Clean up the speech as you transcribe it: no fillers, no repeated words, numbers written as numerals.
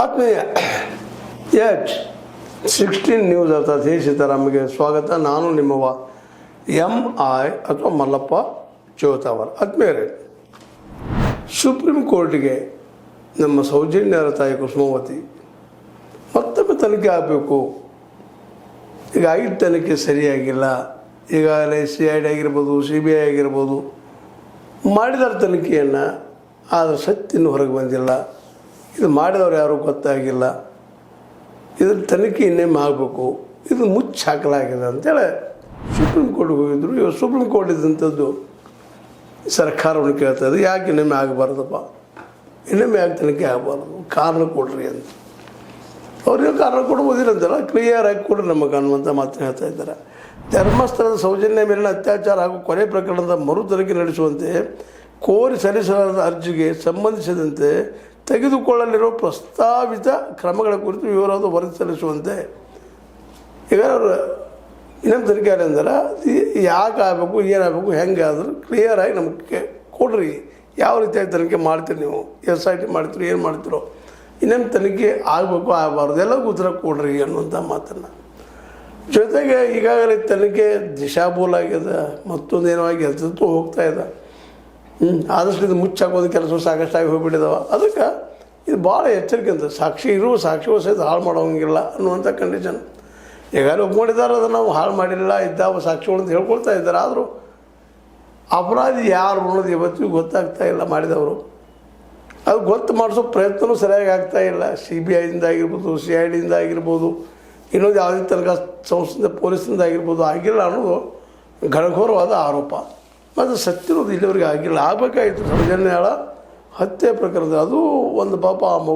ಆತ್ಮೀಯ H16 news ಅರ್ಥಾತ್ ಹೇ ಸೀತಾರಾಮಗೆ ಸ್ವಾಗತ. ನಾನು ನಿಮ್ಮವ MI ಅಥವಾ ಮಲ್ಲಪ್ಪ ಚೋತಾವರ್. ಆತ್ಮೀಯರೇ, ಸುಪ್ರೀಂ ಕೋರ್ಟ್ಗೆ ನಮ್ಮ ಸೌಜನ್ಯರ ತಾಯಿ ಕುಸುಮಾವತಿ ಮತ್ತೊಮ್ಮೆ ತನಿಖೆ ಆಗಬೇಕು. ಈಗ ಆಗಿದ್ದ ತನಿಖೆ ಸರಿಯಾಗಿಲ್ಲ. ಈಗಾಗಲೇ CID ಆಗಿರ್ಬೋದು, CBI ಆಗಿರ್ಬೋದು ಮಾಡಿದಾರ ತನಿಖೆಯನ್ನು, ಆದರೆ ಸತ್ಯ ಇನ್ನೂ ಹೊರಗೆ ಬಂದಿಲ್ಲ. ಇದು ಮಾಡಿದವರು ಯಾರೂ ಗೊತ್ತಾಗಿಲ್ಲ. ಇದ್ರ ತನಿಖೆ ಇನ್ನೇನು ಆಗಬೇಕು, ಇದು ಮುಚ್ಚಿ ಹಾಕಲಾಗಿದೆ ಅಂತೇಳಿ ಸುಪ್ರೀಂ ಕೋರ್ಟ್ಗೆ ಹೋಗಿದ್ರು. ಇವಾಗ ಸುಪ್ರೀಂ ಕೋರ್ಟ್ ಇದ್ದಂಥದ್ದು ಸರ್ಕಾರವನ್ನು ಕೇಳ್ತಾಯಿದ್ರು, ಯಾಕೆ ಇನ್ನೊಮ್ಮೆ ಆಗಬಾರ್ದಪ್ಪ, ಇನ್ನೊಮ್ಮೆ ಯಾಕೆ ತನಿಖೆ ಆಗಬಾರ್ದು, ಕಾರಣ ಕೊಡ್ರಿ ಅಂತ. ಅವ್ರಿಗೆ ಕಾರಣ ಕೊಡ್ಬೋದಿಲ್ಲ ಅಂತಲ್ಲ, ಕ್ಲಿಯರಾಗಿ ಕೊಡ್ರಿ ನಮಗೆ ಅನ್ನುವಂಥ ಮಾತನ್ನು ಹೇಳ್ತಾ ಇದ್ದಾರೆ. ಧರ್ಮಸ್ಥಳದ ಸೌಜನ್ಯ ಮೇಲಿನ ಅತ್ಯಾಚಾರ ಹಾಗೂ ಕೊಲೆ ಪ್ರಕರಣದ ಮರು ತನಿಖೆ ನಡೆಸುವಂತೆ ಕೋರಿ ಸಲ್ಲಿಸಲಾದ ಅರ್ಜಿಗೆ ಸಂಬಂಧಿಸಿದಂತೆ ತೆಗೆದುಕೊಳ್ಳಲಿರುವ ಪ್ರಸ್ತಾವಿತ ಕ್ರಮಗಳ ಕುರಿತು ವಿವರವಾದ ವರದಿ ಸಲ್ಲಿಸುವಂತೆ. ಈಗ ಇನ್ನೊಂದು ತನಿಖೆ ಅಂದರೆ ಯಾಕೆ ಆಗಬೇಕು, ಏನಾಗಬೇಕು, ಹೆಂಗೆ ಆದರೂ ಕ್ಲಿಯರಾಗಿ ನಮಗೆ ಕೊಡ್ರಿ. ಯಾವ ರೀತಿಯಾಗಿ ತನಿಖೆ ಮಾಡ್ತೀರಿ, ನೀವು SIT ಮಾಡ್ತೀರಿ, ಏನು ಮಾಡ್ತೀರೋ, ಇನ್ನೊಂದು ತನಿಖೆ ಆಗಬೇಕು ಆಗಬಾರ್ದು, ಎಲ್ಲರಿಗೂ ಉತ್ತರ ಕೊಡ್ರಿ ಅನ್ನುವಂಥ ಮಾತನ್ನು. ಜೊತೆಗೆ ಈಗಾಗಲೇ ತನಿಖೆ ದಿಶಾಭೂಲಾಗಿದೆ, ಮತ್ತೊಂದು ಏನೋ ಆಗಿ ಎದ್ದು ಹೋಗ್ತಾ ಇದೆ. ಆದಷ್ಟು ಇದು ಮುಚ್ಚಾಕೋದು ಕೆಲಸ ಸಾಕಷ್ಟಾಗಿ ಹೋಗಿಬಿಟ್ಟಿದಾವೆ. ಅದಕ್ಕೆ ಇದು ಭಾಳ ಎಚ್ಚರಿಕೆ ಅಂತ, ಸಾಕ್ಷಿಗಳು ಸಹಿತ ಹಾಳು ಮಾಡೋಂಗಿಲ್ಲ ಅನ್ನುವಂಥ ಕಂಡೀಷನ್ ಈಗಾಗಲೇ ಒಪ್ಕೊಂಡಿದ್ದಾರೆ. ಅದನ್ನು ನಾವು ಹಾಳು ಮಾಡಿಲ್ಲ, ಇದ್ದಾವ ಸಾಕ್ಷಿಗಳು ಅಂತ ಹೇಳ್ಕೊಳ್ತಾ ಇದ್ದಾರೆ. ಆದರೂ ಅಪರಾಧಿ ಯಾರು ಅನ್ನೋದು ಇವತ್ತಿಗೂ ಗೊತ್ತಾಗ್ತಾ ಇಲ್ಲ ಮಾಡಿದವರು. ಅದು ಗೊತ್ತು ಮಾಡಿಸೋ ಪ್ರಯತ್ನವೂ ಸರಿಯಾಗಿ ಆಗ್ತಾಯಿಲ್ಲ. CBIಯಿಂದ ಆಗಿರ್ಬೋದು, CIDಯಿಂದ ಆಗಿರ್ಬೋದು, ಇನ್ನೊಂದು ಯಾವುದೇ ತನಕ ಸಂಸ್ಥೆಯಿಂದ ಪೊಲೀಸಿಂದ ಆಗಿರ್ಬೋದು, ಆಗಿಲ್ಲ ಅನ್ನೋದು ಘನಘೋರವಾದ ಆರೋಪ. ಮತ್ತು ಸತ್ಯನೋದು ಇಲ್ಲಿವರೆಗೆ ಆಗಿಲ್ಲ. ಆಗಬೇಕಾಗಿತ್ತು. ಸೌಜನ್ಯಾಳ ಹತ್ಯೆ ಪ್ರಕರಣದ ಅದು ಒಂದು ಪಾಪ ಆ ಮಗು